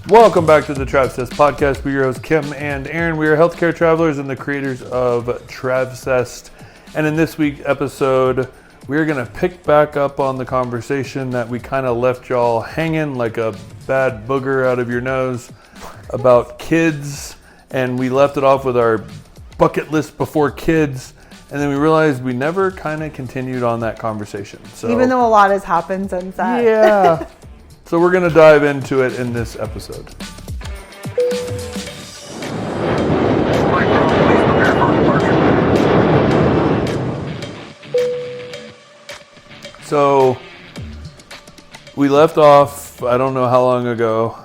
Welcome back to the Travsessed podcast. We're your hosts, Kim and Aaron. We are healthcare travelers and the creators of Travsessed. And in this week's episode, we're going to pick back up on the conversation that we kind of left y'all hanging like a bad booger out of your nose about kids. And we left it off with our bucket list before kids. And then we realized we never kind of continued on that conversation. So, even though a lot has happened since that. Yeah. So we're going to dive into it in this episode. So we left off, I don't know how long ago.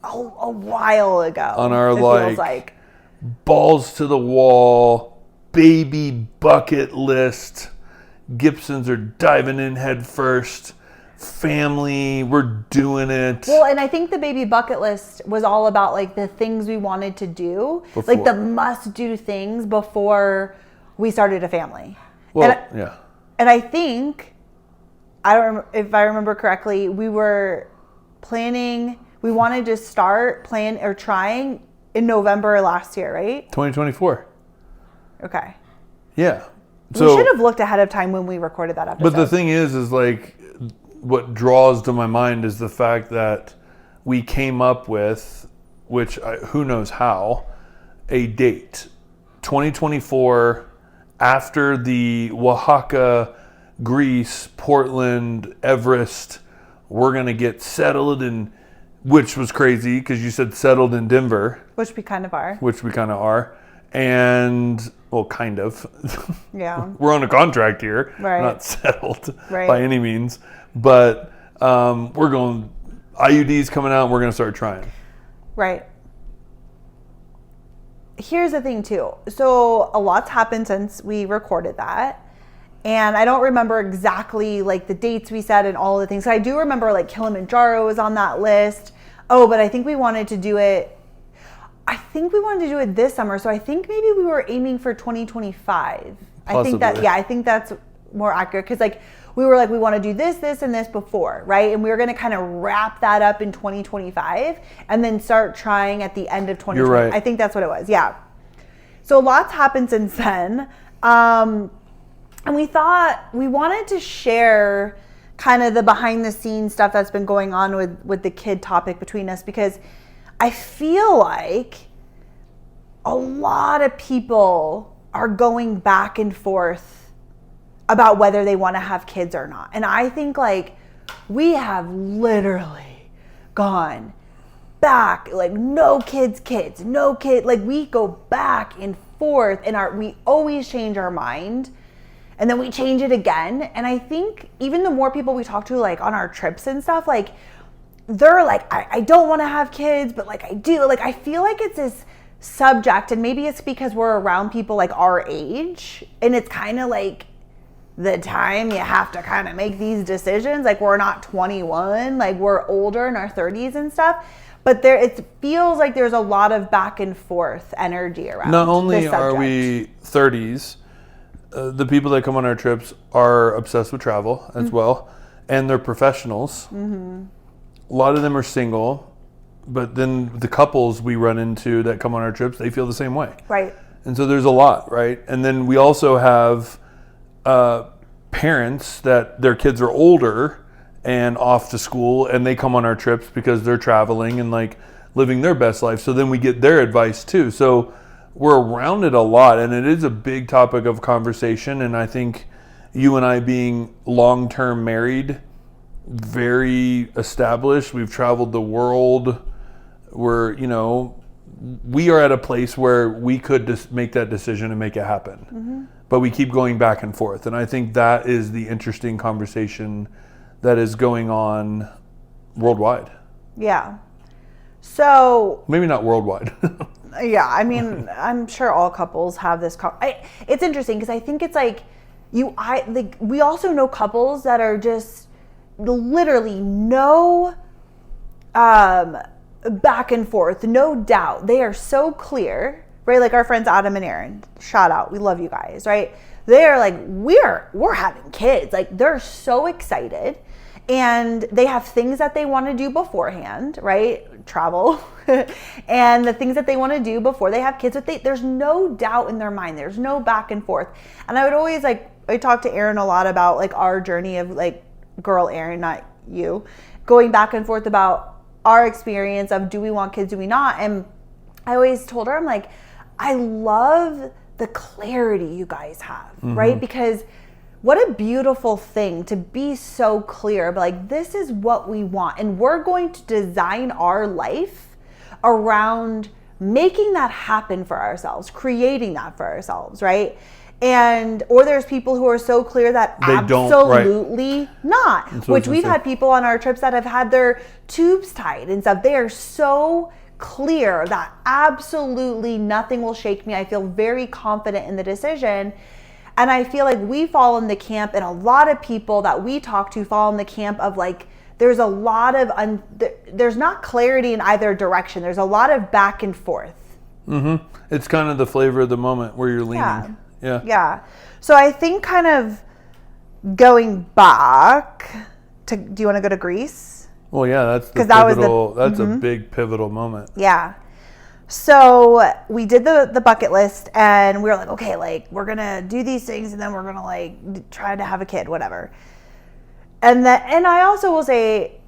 Oh, a while ago. On our feels like balls to the wall, baby bucket list. Gibsons are diving in head first. Family, we're doing it. Well, and I think the baby bucket list was all about like the things we wanted to do, like the must do things before we started a family. Well, yeah. And I think, if I remember correctly, we were planning, we wanted to start trying in November last year, right? 2024. Okay. Yeah. So, we should have looked ahead of time when we recorded that episode. But the thing is like, what draws to my mind is the fact that we came up with, who knows how, a date. 2024, after the Oaxaca, Greece, Portland, Everest, we're going to get settled in, which was crazy because you said settled in Denver. Which we kind of are. And, well, kind of. Yeah. We're on a contract here. Right. We're not settled by any means. But we're going, IUD's coming out and we're going to start trying. Right. Here's the thing too. So a lot's happened since we recorded that. And I don't remember exactly like the dates we said and all the things. So I do remember like Kilimanjaro was on that list. Oh, but I think we wanted to do it. I think we wanted to do it this summer. So I think maybe we were aiming for 2025. Possibly. I think that's more accurate. Because like, we were like, we want to do this, this, and this before, right? And we were going to kind of wrap that up in 2025 and then start trying at the end of 2020. You're right. I think that's what it was, yeah. So lots happened since then. And we thought we wanted to share kind of the behind the scenes stuff that's been going on with the kid topic between us, because I feel like a lot of people are going back and forth about whether they want to have kids or not. And I think like we have literally gone back, like no kids, like we go back and forth and we always change our mind and then we change it again. And I think even the more people we talk to like on our trips and stuff, like they're like, I don't want to have kids, but like I do. Like I feel like it's this subject, and maybe it's because we're around people like our age and it's kind of like the time you have to kind of make these decisions. Like we're not 21, like we're older in our 30s and stuff, but it feels like there's a lot of back and forth energy around. Not only are we 30s, the people that come on our trips are obsessed with travel as well, and they're professionals. Mm-hmm. A lot of them are single, but then the couples we run into that come on our trips, they feel the same way. Right. And so there's a lot, right? And then we also have parents that their kids are older and off to school, and they come on our trips because they're traveling and like living their best life. So then we get their advice too. So we're around it a lot, and it is a big topic of conversation. And I think you and I being long-term married, very established, we've traveled the world. We are at a place where we could just make that decision and make it happen. Mm-hmm. But we keep going back and forth. And I think that is the interesting conversation that is going on worldwide. Yeah. So maybe not worldwide. Yeah, I mean, I'm sure all couples have this. It's interesting because I think it's like we also know couples that are just literally no back and forth, no doubt. They are so clear, right? Like our friends Adam and Aaron, shout out, we love you guys, right? They are like, we're having kids. Like they're so excited. And they have things that they want to do beforehand, right? travel and the things that they want to do before they have kids. There's no doubt in their mind. There's no back and forth. And I would always I talk to Erin a lot about like our journey of like girl Erin, not you, going back and forth about our experience of do we want kids, do we not? And I always told her, I'm like, I love the clarity you guys have, right? Because what a beautiful thing to be so clear, but like, this is what we want. And we're going to design our life around making that happen for ourselves, creating that for ourselves, right? Or there's people who are so clear that they absolutely not, which we've had had people on our trips that have had their tubes tied and stuff. They are so clear that absolutely nothing will shake me. I feel very confident in the decision. And I feel like we fall in the camp, and a lot of people that we talk to fall in the camp of like, there's a lot of, there's not clarity in either direction. There's a lot of back and forth. It's kind of the flavor of the moment where you're leaning. Yeah. So I think kind of going back to, do you want to go to Greece? Well, yeah, that's the pivotal, that's a big pivotal moment. Yeah. So we did the bucket list, and we were like, okay, like we're going to do these things, and then we're going to like try to have a kid, whatever. And I also will say,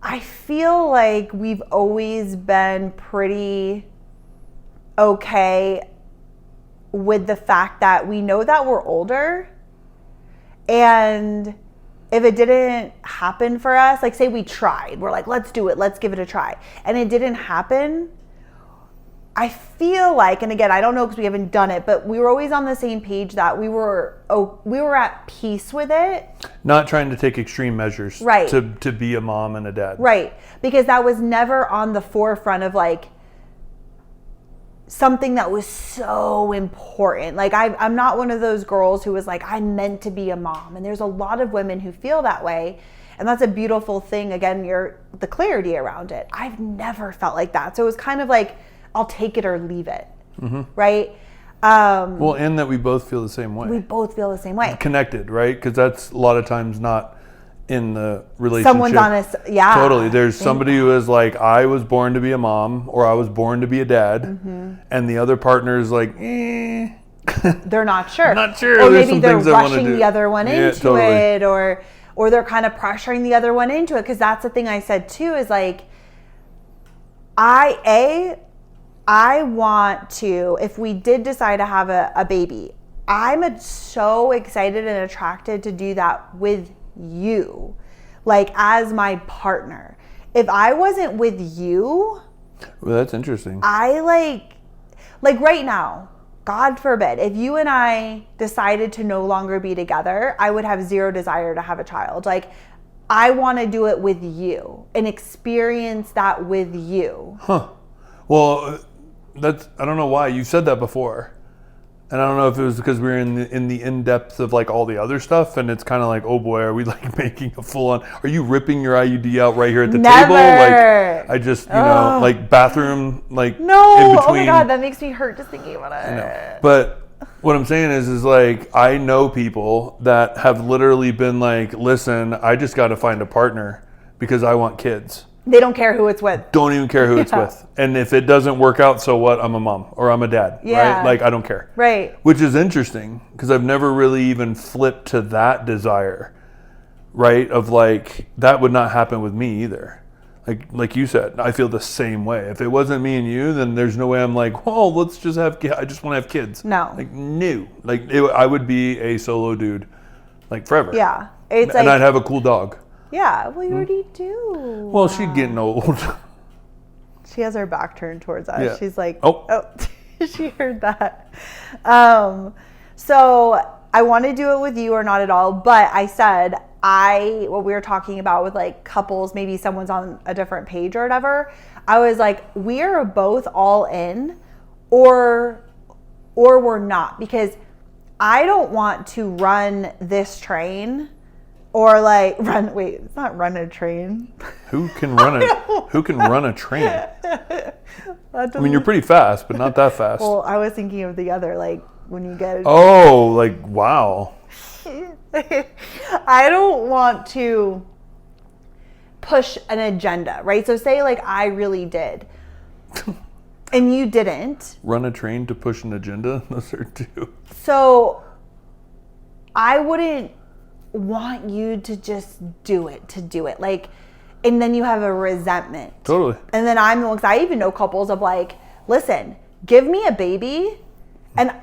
I feel like we've always been pretty okay with the fact that we know that we're older, and if it didn't happen for us, like say we tried, we're like, let's do it, let's give it a try, and it didn't happen, I feel like, and again, I don't know because we haven't done it, but we were always on the same page that we were at peace with it. Not trying to take extreme measures, right, to be a mom and a dad. Right, because that was never on the forefront of like something that was so important. Like I'm not one of those girls who was like, I'm meant to be a mom. And there's a lot of women who feel that way. And that's a beautiful thing. Again, the clarity around it. I've never felt like that. So it was kind of like, I'll take it or leave it. Right? Well, and that we both feel the same way. We both feel the same way. Connected, right? Because that's a lot of times not in the relationship. Someone's honest. Yeah. Totally. There's somebody who is like, I was born to be a mom, or I was born to be a dad. And the other partner is like, they're not sure. Not sure. Or There's maybe some they're things I wanna rushing do. the other one into it, or they're kind of pressuring the other one into it. Because that's the thing I said too, is like, I want to, if we did decide to have a baby, I'm so excited and attracted to do that with you, like as my partner. If I wasn't with you, well, that's interesting. I like right now, God forbid, if you and I decided to no longer be together, I would have zero desire to have a child. Like, I want to do it with you and experience that with you. Well, I don't know why you said that before. And I don't know if it was because we were in the in-depth of like all the other stuff, and it's kind of like, oh boy, are we like making a full-on, are you ripping your IUD out right here at the table? Like, I just, like bathroom, like no, in between. Oh my God, that makes me hurt just thinking about it. I know. But what I'm saying is like, I know people that have literally been like, listen, I just got to find a partner because I want kids. They don't care who it's with. Don't even care who it's with. And if it doesn't work out, so what? I'm a mom or I'm a dad, right? Like, I don't care. Right. Which is interesting because I've never really even flipped to that desire, right? Of like, that would not happen with me either. Like you said, I feel the same way. If it wasn't me and you, then there's no way I'm like, oh, let's just I just want to have kids. No. Like, no. Like, I would be a solo dude, like forever. Yeah. And I'd have a cool dog. Yeah, well, you already do. Well, she's getting old. She has her back turned towards us. Yeah. She's like, oh. She heard that. So I want to do it with you or not at all. But I said, what we were talking about with like couples, maybe someone's on a different page or whatever. I was like, we are both all in or we're not. Because I don't want to run this train. Or like it's not run a train. Who can run a train? I mean, you're pretty fast, but not that fast. Well, I was thinking of the other, like when you get Oh, like wow. I don't want to push an agenda, right? So say like I really did and you didn't. Run a train to push an agenda? Those are two. So I wouldn't want you to just do it like, and then you have a resentment. Totally. And then I'm the one, 'cause I even know couples of like, listen, give me a baby and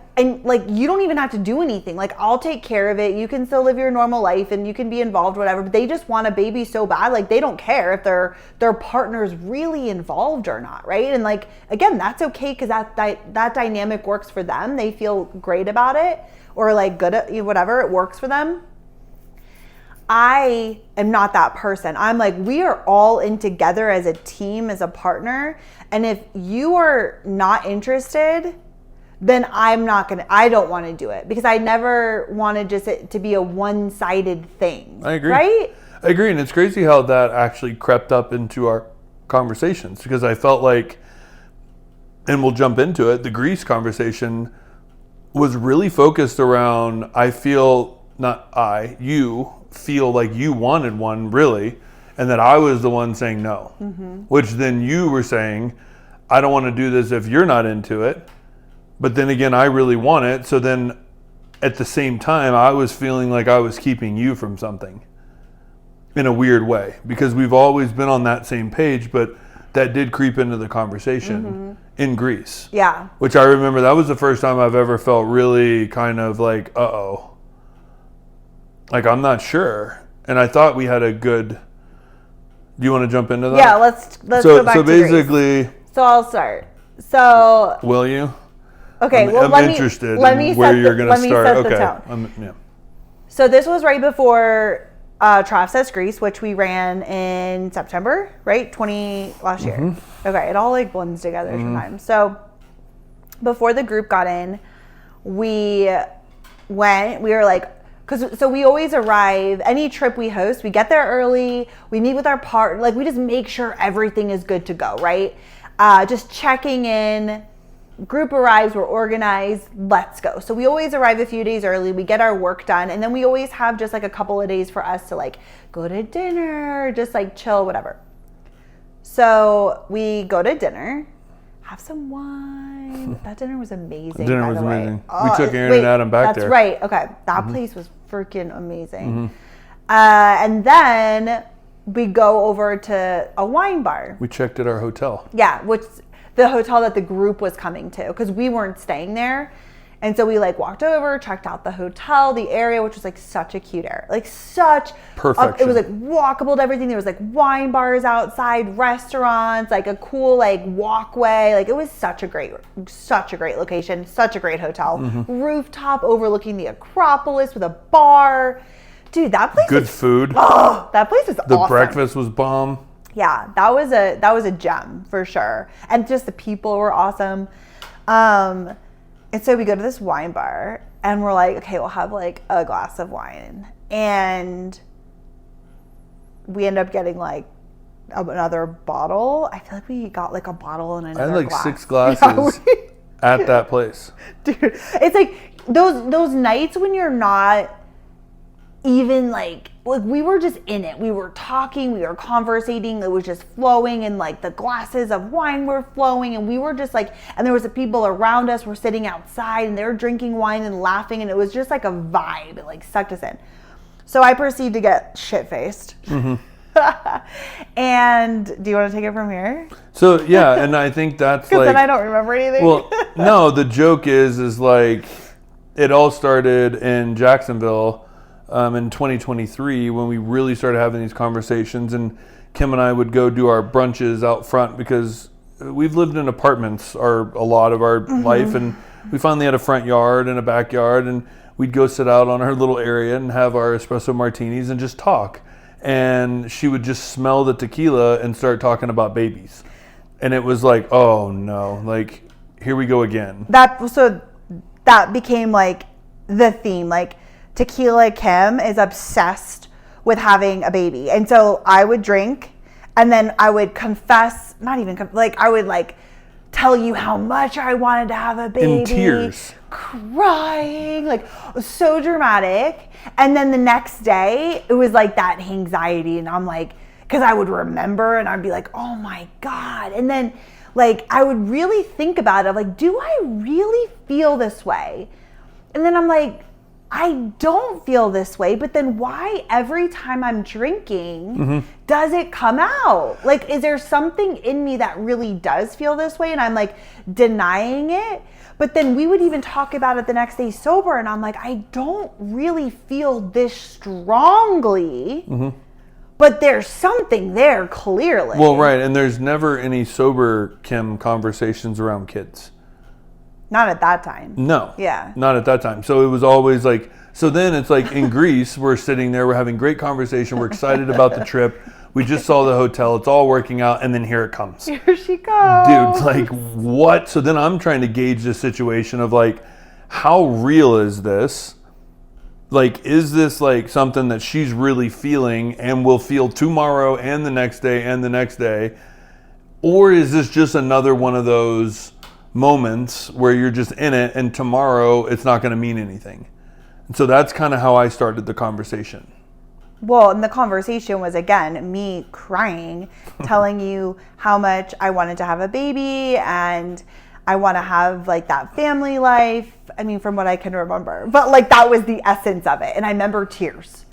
like you don't even have to do anything. Like I'll take care of it. You can still live your normal life and you can be involved, whatever. But they just want a baby so bad, like they don't care if their partner's really involved or not, right? And like again, that's okay because that dynamic works for them. They feel great about it or like good at whatever, it works for them. I am not that person. I'm like, we are all in together as a team, as a partner. And if you are not interested, then I don't want to do it because I never wanted just it to be a one-sided thing. I agree. Right? I agree. And it's crazy how that actually crept up into our conversations because I felt like, and we'll jump into it, the Greece conversation was really focused around, you feel like you wanted one really, and that I was the one saying no, which then you were saying, I don't want to do this if you're not into it. But then again, I really want it. So then at the same time, I was feeling like I was keeping you from something in a weird way because we've always been on that same page, but that did creep into the conversation in Greece. Yeah. Which I remember that was the first time I've ever felt really kind of like, uh-oh. Like, I'm not sure. And I thought we had a good... Do you want to jump into that? Yeah, let's go back to basically... Greece. So I'll start. So... Will you? Okay, I'm interested in where you're going to start. Let me set the tone. Yeah. So this was right before Travsessed Greece, which we ran in September, right? last year. Okay, it all like blends together sometimes. So before the group got in, we were like, so we always arrive, any trip we host, we get there early, we meet with our partner, like we just make sure everything is good to go, right? Just checking in, group arrives, we're organized, let's go. So we always arrive a few days early, we get our work done, and then we always have just like a couple of days for us to like go to dinner, just like chill, whatever. So we go to dinner, have some wine. That dinner was amazing. Dinner was amazing. We took Aaron and Adam back there. That's right. Okay. That place was freaking amazing. And then we go over to a wine bar. We checked at our hotel. Yeah, which the hotel that the group was coming to because we weren't staying there. And so we like walked over, checked out the hotel, the area, which was like such a cute area, like such perfection. It was like walkable to everything. There was like wine bars outside, restaurants, like a cool like walkway. Like it was such a great location, such a great hotel. Rooftop overlooking the Acropolis with a bar. Dude, that place good food. Oh, that place was awesome. The breakfast was bomb. Yeah, that was a gem for sure. And just the people were awesome. And so we go to this wine bar and we're like, okay, we'll have like a glass of wine. And we end up getting like another bottle. I feel like we got like a bottle and another I had like glass. 6 glasses at that place. Dude, it's like those nights when you're not even like we were just in it. We were talking, we were conversating, it was just flowing and like the glasses of wine were flowing and we were just like, and there was the people around us were sitting outside and they were drinking wine and laughing and it was just like a vibe. It like sucked us in. So I proceed to get shit-faced. And do you want to take it from here? So yeah, and I think that's because like... then I don't remember anything. Well, no, the joke is like it all started in Jacksonville in 2023 when we really started having these conversations, and Kim and I would go do our brunches out front because we've lived in apartments a lot of our life, and we finally had a front yard and a backyard, and we'd go sit out on our little area and have our espresso martinis and just talk. And she would just smell the tequila and start talking about babies. And it was like, oh no, like here we go again. That became like the theme. Like Tequila Kim is obsessed with having a baby. And so I would drink and then I would confess, I would like tell you how much I wanted to have a baby. In tears. Crying, like so dramatic. And then the next day it was like that anxiety and I'm like, because I would remember and I'd be like, oh my God. And then like, I would really think about it, like, do I really feel this way? And then I'm like, I don't feel this way, but then why every time I'm drinking does it come out? Like, is there something in me that really does feel this way and I'm like denying it? But then we would even talk about it the next day sober and I'm like, I don't really feel this strongly, but there's something there clearly. Well, right, and there's never any sober Kim conversations around kids. Not at that time. No. Yeah. Not at that time. So it was always like, so then it's like in Greece, we're sitting there, we're having great conversation, we're excited about the trip. We just saw the hotel, it's all working out, and then here it comes. Here she goes. Dude, like what? So then I'm trying to gauge the situation of like, how real is this? Like, is this like something that she's really feeling and will feel tomorrow and the next day and the next day? Or is this just another one of those moments where you're just in it and tomorrow it's not going to mean anything? And so that's kind of how I started the conversation. Well, and the conversation was, again, me crying, telling you how much I wanted to have a baby and I want to have like that family life. I mean, from what I can remember, but like that was the essence of it. And I remember tears.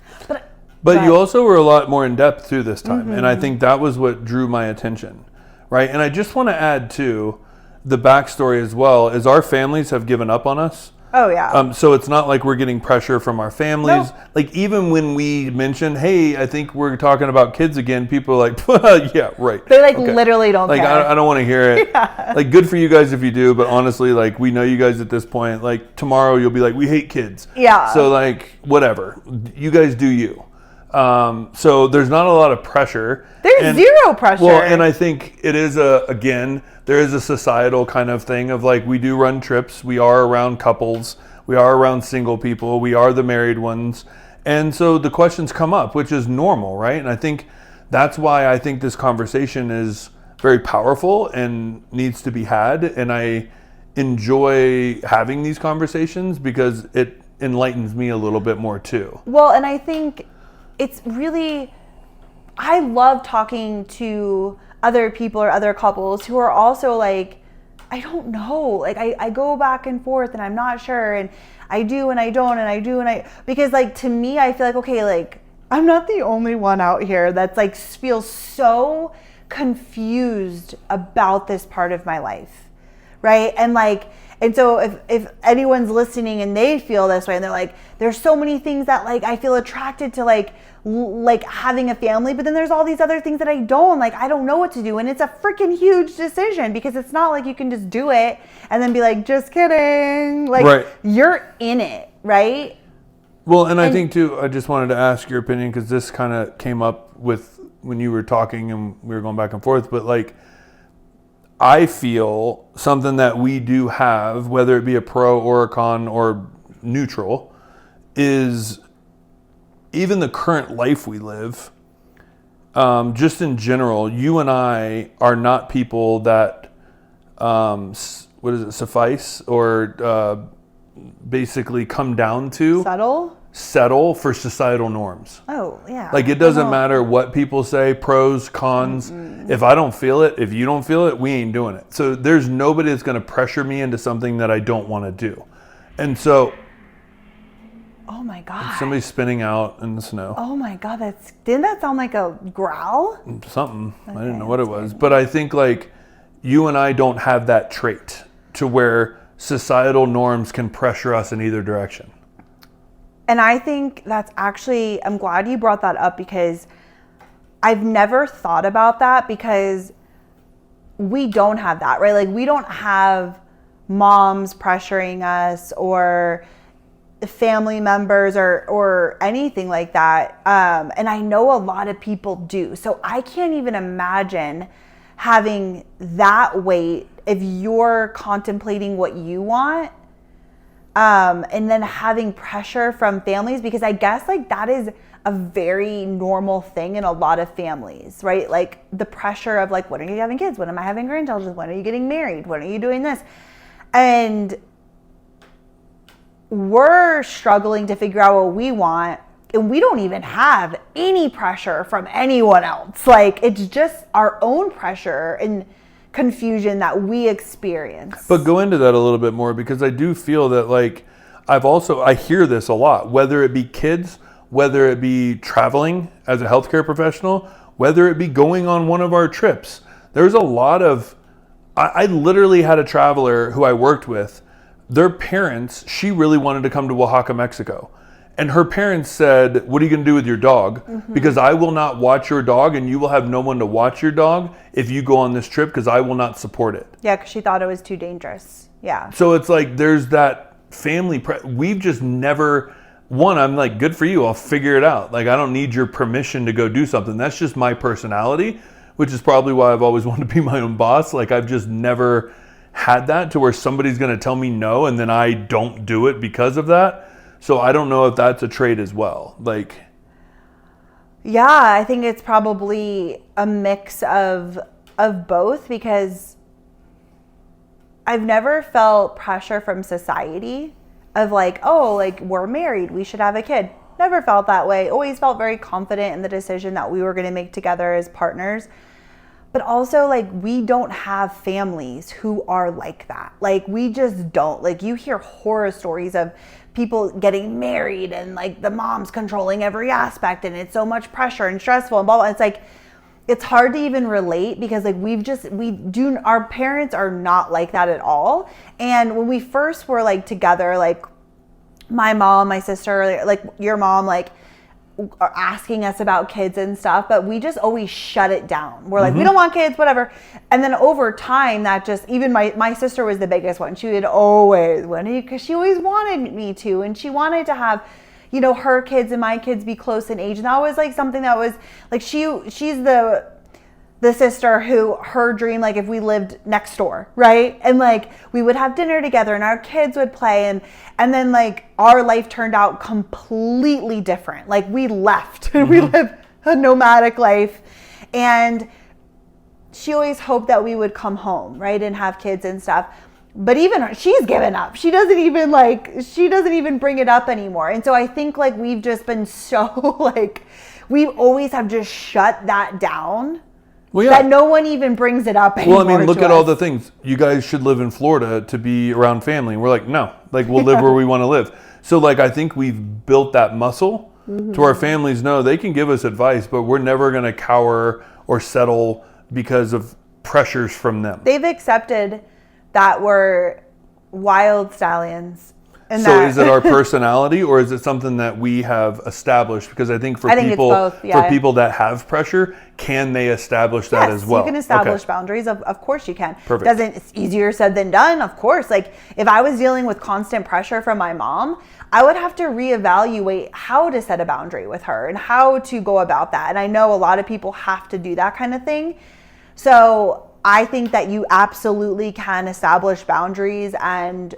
But you also were a lot more in depth through this time. And I think that was what drew my attention. Right. And I just want to add too, the backstory as well is our families have given up on us. Oh yeah. So it's not like we're getting pressure from our families. Nope. Like even when we mentioned, hey, I think we're talking about kids again, people are like, yeah, right. They like literally don't like, care. I don't want to hear it. Yeah. Like good for you guys if you do, but honestly, like we know you guys at this point. Like tomorrow you'll be like, we hate kids. Yeah. So like whatever, you guys do you. So there's not a lot of pressure. There's zero pressure. Well, and I think it is there is a societal kind of thing of like, we do run trips. We are around couples. We are around single people. We are the married ones. And so the questions come up, which is normal, right? And I think that's why I think this conversation is very powerful and needs to be had. And I enjoy having these conversations because it enlightens me a little bit more too. Well, and I think it's really, I love talking to other people or other couples who are also like, I don't know, like I go back and forth and I'm not sure, and I do and I don't, and I do and I, because like to me I feel like, okay, like I'm not the only one out here that's like feels so confused about this part of my life, right? And like, and so if anyone's listening and they feel this way and they're like, there's so many things that like I feel attracted to like having a family, but then there's all these other things that I don't, like I don't know what to do, and it's a freaking huge decision because it's not like you can just do it and then be like, just kidding, like right. You're in it, right? Well, and I think too, I just wanted to ask your opinion because this kind of came up with when you were talking and we were going back and forth, but like I feel something that we do have, whether it be a pro or a con or neutral, is even the current life we live, just in general, you and I are not people that, suffice or basically come down to settle for societal norms. Oh, yeah. Like it doesn't matter what people say, pros, cons. Mm-hmm. If I don't feel it, if you don't feel it, we ain't doing it. So there's nobody that's going to pressure me into something that I don't want to do. And so... Oh my God. Somebody's spinning out in the snow. Oh my God, didn't that sound like a growl? Something. Okay, I didn't know what it was. But I think like you and I don't have that trait to where societal norms can pressure us in either direction. And I think that's actually, I'm glad you brought that up because I've never thought about that because we don't have that, right? Like we don't have moms pressuring us or family members or anything like that. And I know a lot of people do. So I can't even imagine having that weight if you're contemplating what you want. And then having pressure from families, because I guess like that is a very normal thing in a lot of families, right? Like the pressure of like, when are you having kids? When am I having grandchildren? When are you getting married? When are you doing this? And we're struggling to figure out what we want. and we don't even have any pressure from anyone else. Like, it's just our own pressure and confusion that we experience. But go into that a little bit more, because I do feel that, like, I hear this a lot, whether it be kids, whether it be traveling as a healthcare professional, whether it be going on one of our trips. There's a lot of, I literally had a traveler who I worked with, their parents, she really wanted to come to Oaxaca, Mexico. And her parents said, what are you going to do with your dog? Because I will not watch your dog, and you will have no one to watch your dog if you go on this trip, because I will not support it. Yeah, because she thought it was too dangerous. Yeah. So it's like, there's that family, we've just never, I'm like, good for you, I'll figure it out. Like, I don't need your permission to go do something. That's just my personality, which is probably why I've always wanted to be my own boss. Like, I've just never had that to where somebody's going to tell me no, and then I don't do it because of that. So I don't know if that's a trait as well. Like, yeah, I think it's probably a mix of both, because I've never felt pressure from society of like, oh, like, we're married, we should have a kid. Never felt that way. Always felt very confident in the decision that we were going to make together as partners. But also, like, we don't have families who are like that. Like, we just don't. Like, you hear horror stories of people getting married and, like, the mom's controlling every aspect, and it's so much pressure and stressful and blah, blah. It's like, it's hard to even relate, because, like, our parents are not like that at all. And when we first were, like, together, like, my mom, my sister, like your mom, like, are asking us about kids and stuff, but we just always shut it down. We're like, we don't want kids, whatever. And then over time, that just, even my sister was the biggest one. She would always, because she always wanted me to, and she wanted to have, you know, her kids and my kids be close in age. And that was like something that was like, she's the sister who, her dream, like, if we lived next door, right? And like, we would have dinner together and our kids would play, and then like our life turned out completely different. Like, we left and we lived a nomadic life, and she always hoped that we would come home, right? And have kids and stuff. But even she's given up. She doesn't even bring it up anymore. And so I think, like, we've just been so, like, we always have just shut that down. Well, yeah. That no one even brings it up anymore. Well, I mean, look at all the things. You guys should live in Florida to be around family. And we're like, no, like, we'll live where we want to live. So, like, I think we've built that muscle to our families know they can give us advice, but we're never going to cower or settle because of pressures from them. They've accepted that we're wild stallions. Is it our personality, or is it something that we have established? Because I think it's both, yeah. For people that have pressure, can they establish that as well? You can establish boundaries. Of course you can. Perfect. It's easier said than done, of course. Like, if I was dealing with constant pressure from my mom, I would have to reevaluate how to set a boundary with her and how to go about that. And I know a lot of people have to do that kind of thing. So I think that you absolutely can establish boundaries and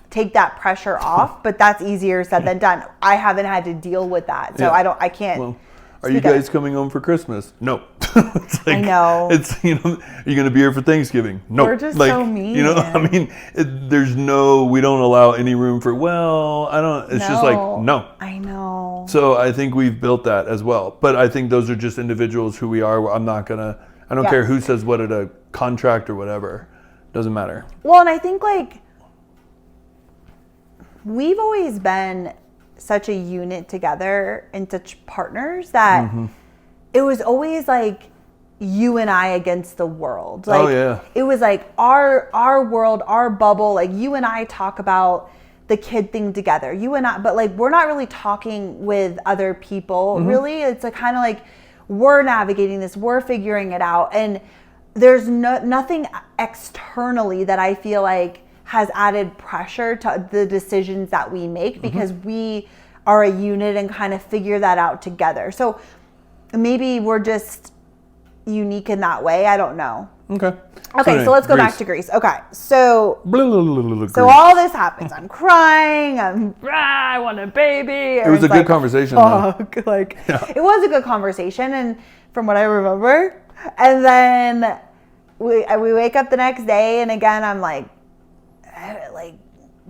take that pressure off, but that's easier said than done. I haven't had to deal with that, so yeah. I can't. Well, are you guys coming home for Christmas? No. It's like, I know. It's, you know, are you going to be here for Thanksgiving? No. We're just so mean. You know, I mean, we don't allow any room for, it's just like, no. I know. So I think we've built that as well. But I think those are just individuals who we are. I don't care who says what at a contract or whatever. Doesn't matter. Well, and I think, like, we've always been such a unit together and such partners that it was always like you and I against the world. Like, it was like our world, our bubble. Like, you and I talk about the kid thing together. You and I, but like, we're not really talking with other people. Really, it's like kind of like we're navigating this, we're figuring it out, and there's nothing externally that I feel like has added pressure to the decisions that we make, because we are a unit and kind of figure that out together. So maybe we're just unique in that way. I don't know. Okay. So let's go back to Greece. Okay. So all this happens. I'm crying. I want a baby. It was a good conversation. It was a good conversation, and from what I remember, and then we wake up the next day, and again I'm like,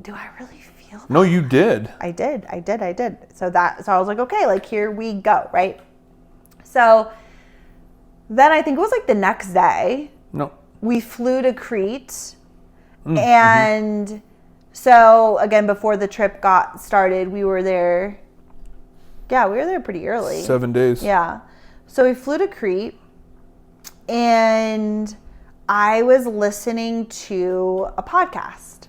do I really feel feel that. No, you did. I did. So I was like, okay, like here we go, right? So then I think it was like the next day. No. We flew to Crete. And so again, before the trip got started, we were there. Yeah, we were there pretty early. 7 days. Yeah. So we flew to Crete, and I was listening to a podcast.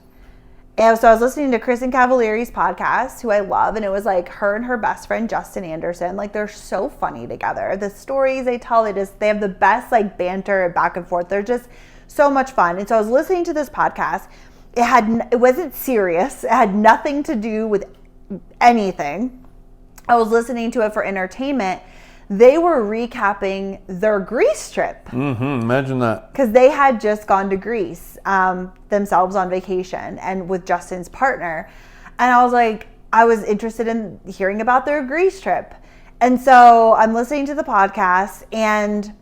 And so I was listening to Kristen Cavallari's podcast, who I love, and it was like her and her best friend Justin Anderson. Like, they're so funny together. The stories they tell, they have the best like banter back and forth. They're just so much fun. And so I was listening to this podcast. It wasn't serious. It had nothing to do with anything. I was listening to it for entertainment. They were recapping their Greece trip. Imagine that. Because they had just gone to Greece themselves on vacation and with Justin's partner. And I was like, I was interested in hearing about their Greece trip. And so I'm listening to the podcast, and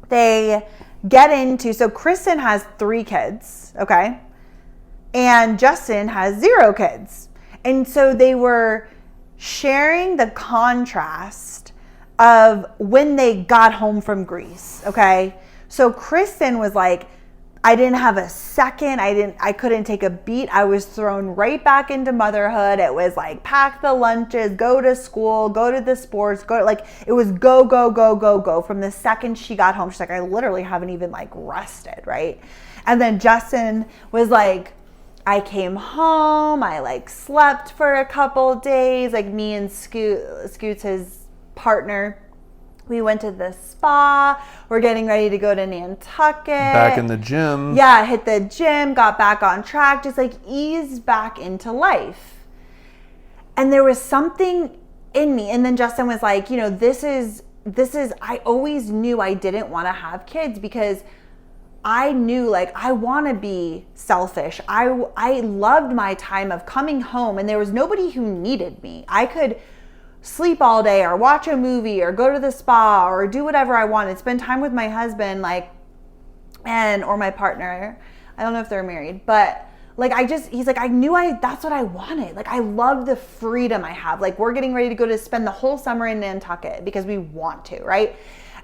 they get into, so Kristen has 3 kids, okay? And Justin has 0 kids. And so they were sharing the contrast of when they got home from Greece, okay? So Kristen was like, I didn't have a second. I couldn't take a beat. I was thrown right back into motherhood. It was like, pack the lunches, go to school, go to the sports, it was go, go, go, go, go. From the second she got home, she's like, I literally haven't even like rested, right? And then Justin was like, I came home, I like slept for a couple days, like me and Scoots, his partner, we went to the spa. We're getting ready to go to Nantucket. Back in the gym. Yeah, hit the gym, got back on track, just like eased back into life. And there was something in me. And then Justin was like, this is, I always knew I didn't want to have kids because I knew like I want to be selfish. I loved my time of coming home, and there was nobody who needed me. I could sleep all day or watch a movie or go to the spa or do whatever I wanted, spend time with my husband, or my partner. I don't know if they're married, but he's like, I knew that's what I wanted. Like, I love the freedom I have. Like, we're getting ready to spend the whole summer in Nantucket because we want to, right?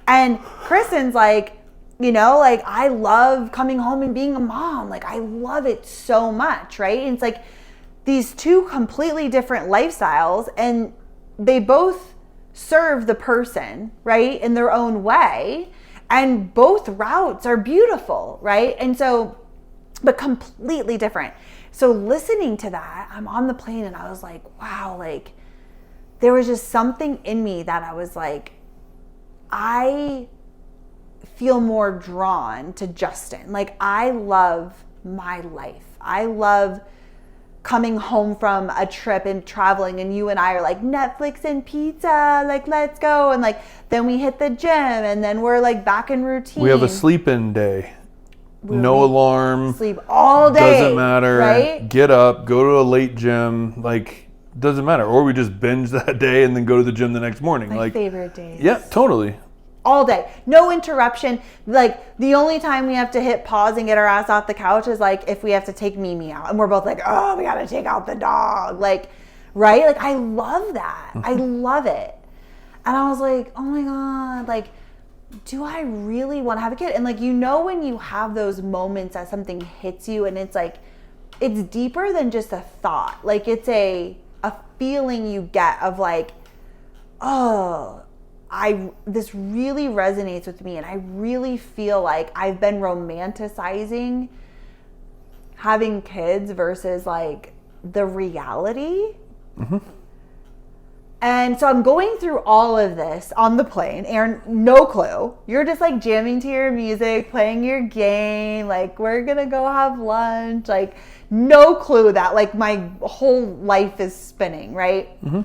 And Kristen's like, I love coming home and being a mom. Like, I love it so much, right? And it's like these 2 completely different lifestyles, and they both serve the person, right, in their own way. And both routes are beautiful, right? And so, but completely different. So listening to that, I'm on the plane and I was like, wow, like there was just something in me that I was like, I feel more drawn to Justin. Like, I love my life. I love coming home from a trip and traveling, and you and I are like Netflix and pizza, like let's go. And like then we hit the gym, and then we're like back in routine. We have a sleep-in day. No alarm. Sleep all day. Doesn't matter. Right? Get up, go to a late gym. Like, doesn't matter. Or we just binge that day and then go to the gym the next morning. My favorite days. Yeah, totally. All day. No interruption. Like, the only time we have to hit pause and get our ass off the couch is like if we have to take Mimi out. And we're both like, oh, we got to take out the dog. Like, right? Like, I love that. I love it. And I was like, oh my God, like, do I really want to have a kid? And like, when you have those moments that something hits you and it's like, it's deeper than just a thought. Like, it's a feeling you get of like, oh, this really resonates with me, and I really feel like I've been romanticizing having kids versus like the reality. Mm-hmm. And so I'm going through all of this on the plane. Aaron, no clue. You're just like jamming to your music, playing your game, like we're gonna go have lunch. Like, no clue that like my whole life is spinning, right? Mm-hmm.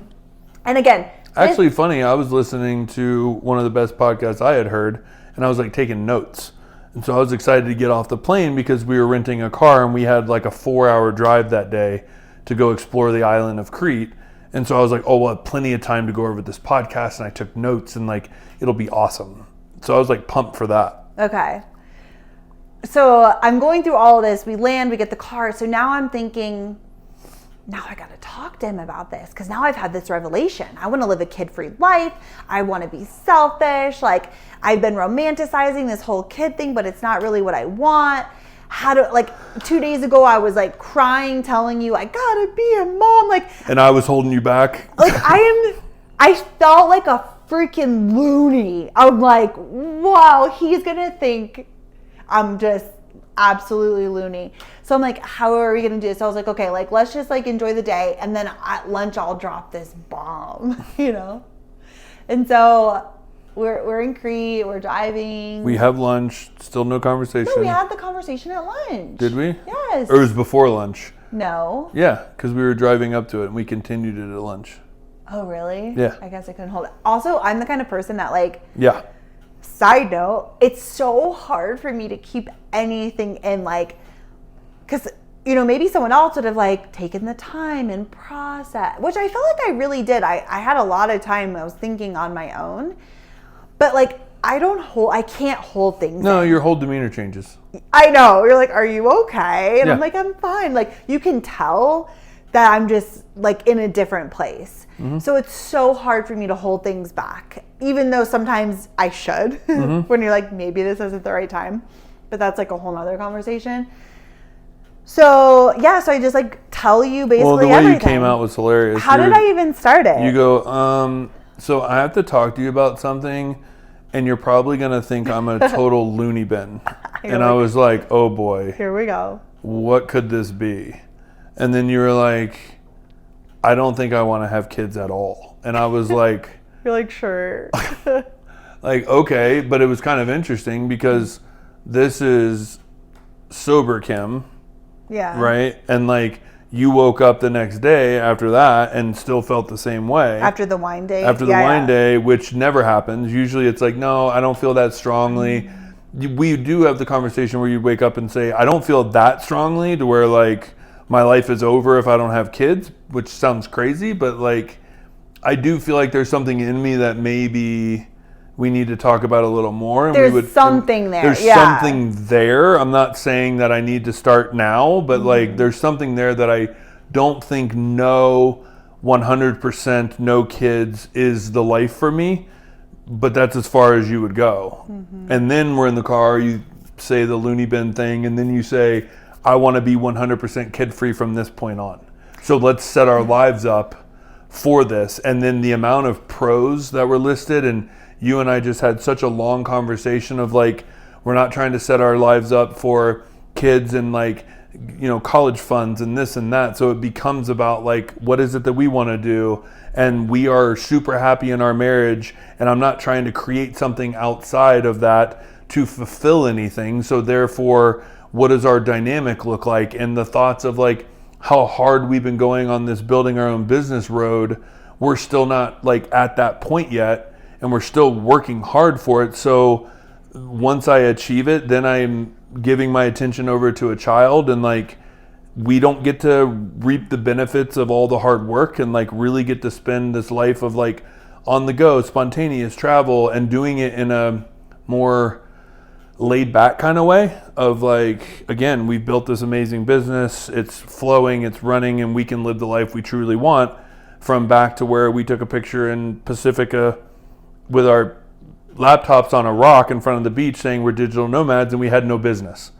And again, actually, funny, I was listening to one of the best podcasts I had heard, and I was like taking notes. And so I was excited to get off the plane because we were renting a car and we had like a 4-hour drive that day to go explore the island of Crete. And so I was like, oh, we'll have plenty of time to go over this podcast. And I took notes and like, it'll be awesome. So I was like pumped for that. Okay. So I'm going through all of this. We land, we get the car. So now I'm thinking, now I got to talk to him about this because now I've had this revelation. I want to live a kid-free life. I want to be selfish. Like, I've been romanticizing this whole kid thing, but it's not really what I want. How to, like, 2 days ago, I was like crying, telling you I gotta be a mom. Like, and I was holding you back. Like, I felt like a freaking loony. I'm like, wow, he's gonna think I'm just absolutely loony. So I'm like, how are we gonna do this? So I was like, okay, like, let's just like enjoy the day, and then at lunch I'll drop this bomb, you know. And so we're in Crete, we're driving. We have lunch, still no conversation. No, we had the conversation at lunch. Did we? Yes. Or it was before lunch? No. Yeah, because we were driving up to it and we continued it at lunch. Oh, really? Yeah. I guess I couldn't hold it. Also, I'm the kind of person that, like, yeah. Side note, it's so hard for me to keep anything in, like, because, you know, maybe someone else would have, like, taken the time and process, which I feel like I really did. I had a lot of time I was thinking on my own, but, like, I can't hold things No, in. your whole demeanor changes. I know. You're like, are you okay? And yeah. I'm like, I'm fine. Like, you can tell that I'm just, like, in a different place. Mm-hmm. So it's so hard for me to hold things back, even though sometimes I should, when you're like, maybe this isn't the right time. But that's like a whole nother conversation. So, yeah, so I just like tell you basically well, the way everything. you came out was hilarious. How did I even start it? You go, so I have to talk to you about something, and you're probably going to think I'm a total loony bin. And I was like, oh boy. Here we go. What could this be? And then you were like, I don't think I want to have kids at all. And I was like... You're like, sure. like, okay. But it was kind of interesting because this is sober Kim. Yeah. Right? And like, you woke up the next day after that and still felt the same way. After the wine day? After the wine day, which never happens. Usually it's like, no, I don't feel that strongly. We do have the conversation where you wake up and say, I don't feel that strongly, to where like, my life is over if I don't have kids, which sounds crazy, but like, I do feel like there's something in me that maybe we need to talk about a little more. And there's something there. There's something there. I'm not saying that I need to start now, but like, there's something there that I don't think 100% no kids is the life for me, but that's as far as you would go. And then we're in the car, you say the loony bin thing, and then you say, I want to be 100% kid-free from this point on. So let's set our lives up for this. And then the amount of pros that were listed, and you and I just had such a long conversation of like, we're not trying to set our lives up for kids and like, you know, college funds and this and that. So it becomes about like, what is it that we want to do? And we are super happy in our marriage. And I'm not trying to create something outside of that to fulfill anything. So therefore, what does our dynamic look like? And the thoughts of like how hard we've been going on this building our own business road, we're still not like at that point yet, and we're still working hard for it. So once I achieve it, then I'm giving my attention over to a child, and like, we don't get to reap the benefits of all the hard work and like really get to spend this life of like on the go, spontaneous travel, and doing it in a more laid back kind of way of like, again, we've built this amazing business, it's flowing, it's running, and we can live the life we truly want, from back to where we took a picture in Pacifica with our laptops on a rock in front of the beach saying we're digital nomads, and we had no business.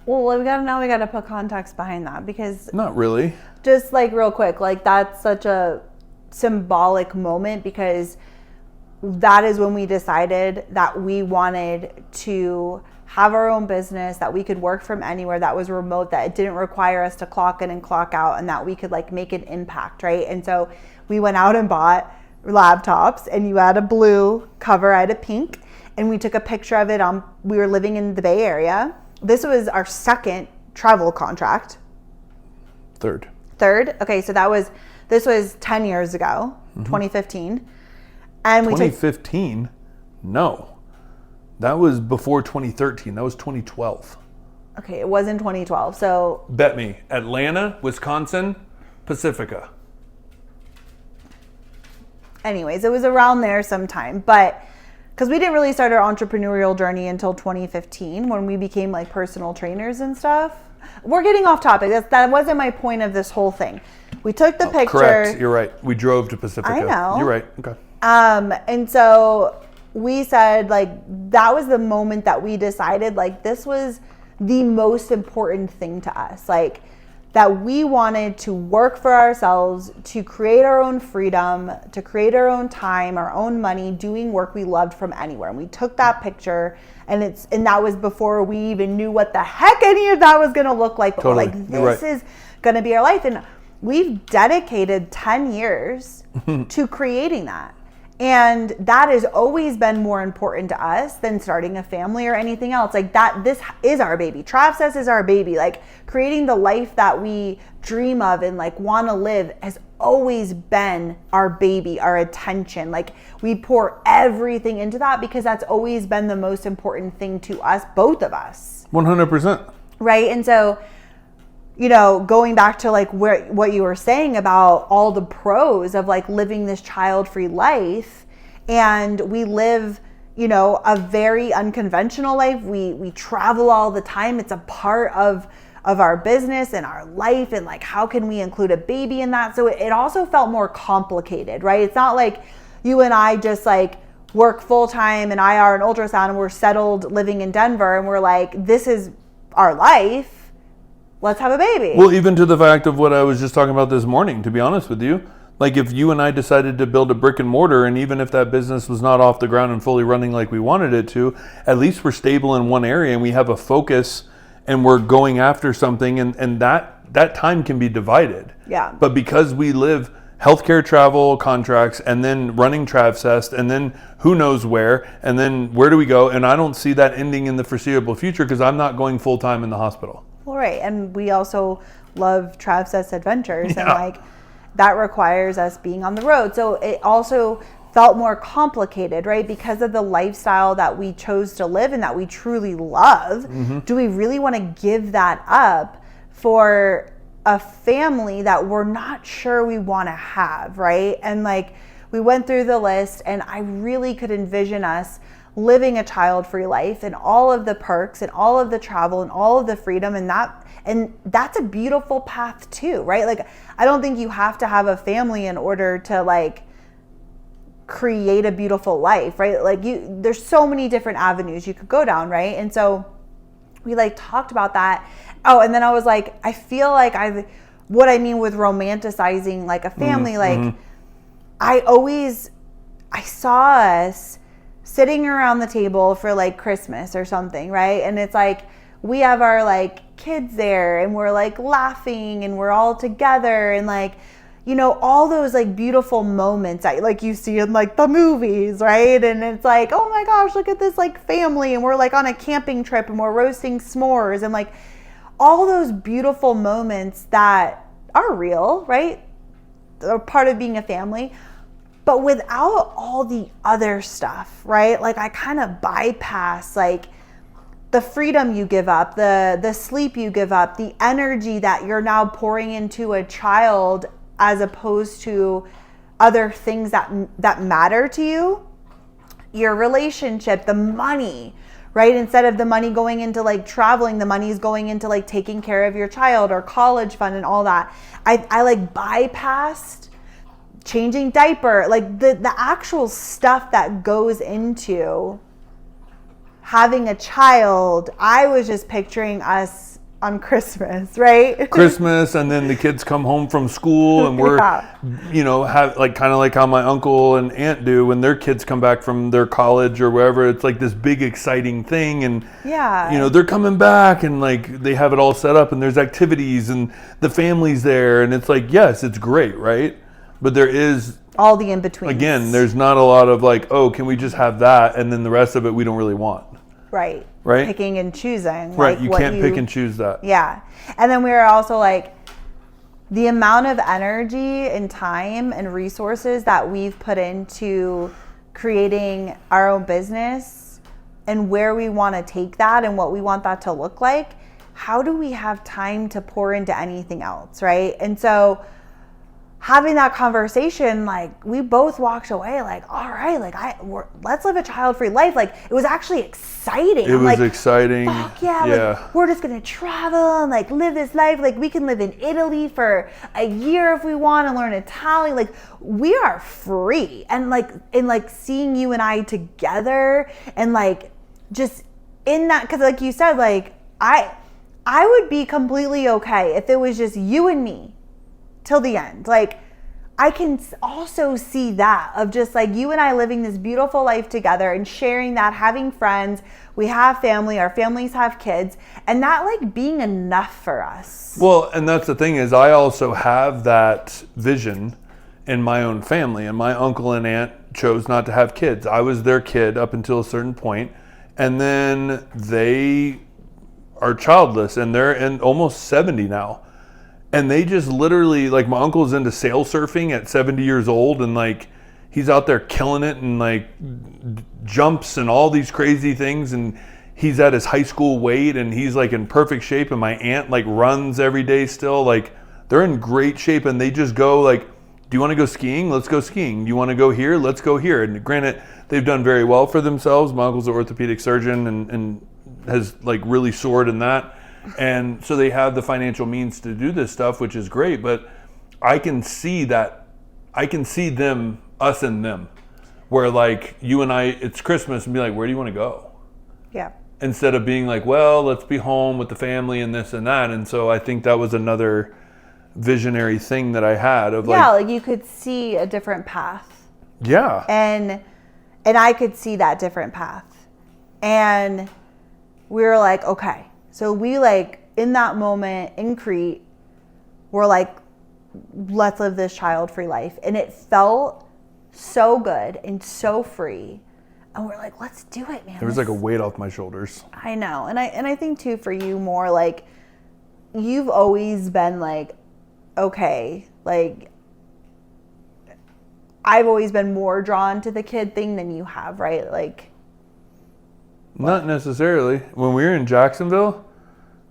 Well, we gotta put context behind that, because not really, just like real quick, like that's such a symbolic moment, because that is when we decided that we wanted to have our own business, that we could work from anywhere, that was remote, that it didn't require us to clock in and clock out, and that we could like make an impact, right? And so we went out and bought laptops, and you had a blue cover, I had a pink, and we took a picture of it we were living in the Bay Area. This was our second travel contract. Third. Okay, so this was 10 years ago, 2015. And 2015? No. That was before 2013. That was 2012. Okay, it was in 2012. So bet me. Atlanta, Wisconsin, Pacifica. Anyways, it was around there sometime. But because we didn't really start our entrepreneurial journey until 2015, when we became like personal trainers and stuff. We're getting off topic. That wasn't my point of this whole thing. We took the picture. Correct. You're right. We drove to Pacifica. I know. You're right. Okay. And so we said, like, that was the moment that we decided, like, this was the most important thing to us. Like, that we wanted to work for ourselves, to create our own freedom, to create our own time, our own money, doing work we loved from anywhere. And we took that picture, and that was before we even knew what the heck any of that was going to look like. But Totally. we're like, this is going to be our life. And we've dedicated 10 years to creating that. And that has always been more important to us than starting a family or anything else. Like that, this is our baby. Travsessed is our baby. Like creating the life that we dream of and like want to live has always been our baby, our attention. Like we pour everything into that because that's always been the most important thing to us, both of us. 100%. Right. And so, you know, going back to like what you were saying about all the pros of like living this child-free life, and we live, you know, a very unconventional life. We travel all the time. It's a part of our business and our life, and like how can we include a baby in that? So it also felt more complicated, right? It's not like you and I just like work full-time and IR and ultrasound and we're settled living in Denver and we're like, this is our life. Let's have a baby. Well, even to the fact of what I was just talking about this morning, to be honest with you, like if you and I decided to build a brick and mortar, and even if that business was not off the ground and fully running like we wanted it to, at least we're stable in one area and we have a focus and we're going after something, and that time can be divided. Yeah. But because we live healthcare travel contracts and then running Travsessed and then who knows where, and then where do we go? And I don't see that ending in the foreseeable future because I'm not going full time in the hospital. Well, right. And we also love Travsessed adventures, and like that requires us being on the road. So it also felt more complicated, right? Because of the lifestyle that we chose to live and that we truly love. Mm-hmm. Do we really want to give that up for a family that we're not sure we want to have, right? And like we went through the list, and I really could envision us living a child-free life and all of the perks and all of the travel and all of the freedom, and that's a beautiful path too, right? Like I don't think you have to have a family in order to like create a beautiful life, right? Like there's so many different avenues you could go down, right? And so we like talked about that. Oh, and then I was like, I feel like what I mean with romanticizing like a family, mm-hmm. like I saw us sitting around the table for like Christmas or something, right? And it's like we have our like kids there and we're like laughing and we're all together, and like, you know, all those like beautiful moments that like you see in like the movies, right? And it's like, oh my gosh, look at this like family, and we're like on a camping trip and we're roasting s'mores, and like all those beautiful moments that are real, right? They're part of being a family. But without all the other stuff, right? Like I kind of bypass like the freedom you give up, the sleep you give up, the energy that you're now pouring into a child as opposed to other things that matter to you, your relationship, the money, right? Instead of the money going into like traveling, the money is going into like taking care of your child or college fund and all that. I like bypassed changing diaper, like the actual stuff that goes into having a child. I was just picturing us on Christmas, right? Christmas, and then the kids come home from school, and we're, you know, have like kind of like how my uncle and aunt do when their kids come back from their college or wherever. It's like this big exciting thing, and you know, they're coming back, and like they have it all set up, and there's activities, and the family's there, and it's like, yes, it's great, right? But there is all the in-betweens. Again, there's not a lot of like, oh, can we just have that? And then the rest of it we don't really want. Right. Right. Picking and choosing. Right. Like you can't pick and choose that. Yeah. And then we were also like, the amount of energy and time and resources that we've put into creating our own business and where we want to take that and what we want that to look like. How do we have time to pour into anything else? Right. And so having that conversation, like we both walked away like, all right, like let's live a child-free life. Like it was actually exciting. It was exciting. Fuck yeah. Like we're just going to travel and like live this life. Like we can live in Italy for a year if we want and learn Italian. Like we are free. And like seeing you and I together and like just in that, cause like you said, like I would be completely okay if it was just you and me till the end. Like I can also see that of just like you and I living this beautiful life together and sharing that, having friends, we have family, our families have kids, and that like being enough for us. Well, and that's the thing is I also have that vision in my own family, and my uncle and aunt chose not to have kids. I was their kid up until a certain point, and then they are childless and they're almost 70 now. And they just literally, like my uncle's into sail surfing at 70 years old, and like he's out there killing it and like jumps and all these crazy things, and he's at his high school weight and he's like in perfect shape, and my aunt like runs every day still. Like they're in great shape, and they just go like, do you want to go skiing? Let's go skiing. Do you want to go here? Let's go here. And granted, they've done very well for themselves. My uncle's an orthopedic surgeon and has like really soared in that. And so they have the financial means to do this stuff, which is great. But I can see that, I can see them, us and them, where like you and I, it's Christmas and be like, where do you want to go? Yeah. Instead of being like, well, let's be home with the family and this and that. And so I think that was another visionary thing that I had of like. Yeah, like you could see a different path. Yeah. And I could see that different path. And we were like, okay. So we like in that moment in Crete, we're like, let's live this child-free life. And it felt so good and so free. And we're like, let's do it, man. There was like a weight off my shoulders. I know. And I think too for you more like you've always been like, okay, like I've always been more drawn to the kid thing than you have, right? Like not necessarily. When we were in Jacksonville,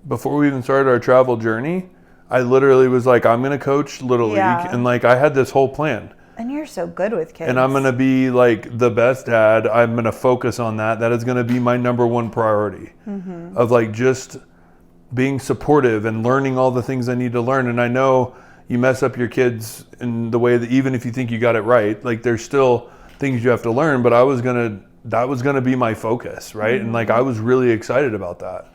before we even started our travel journey, I literally was like, I'm going to coach Little League. And like, I had this whole plan. And you're so good with kids. And I'm going to be like the best dad. I'm going to focus on that. That is going to be my number one priority of like just being supportive and learning all the things I need to learn. And I know you mess up your kids in the way that even if you think you got it right, like there's still things you have to learn, but that was going to be my focus. Right. And like, I was really excited about that.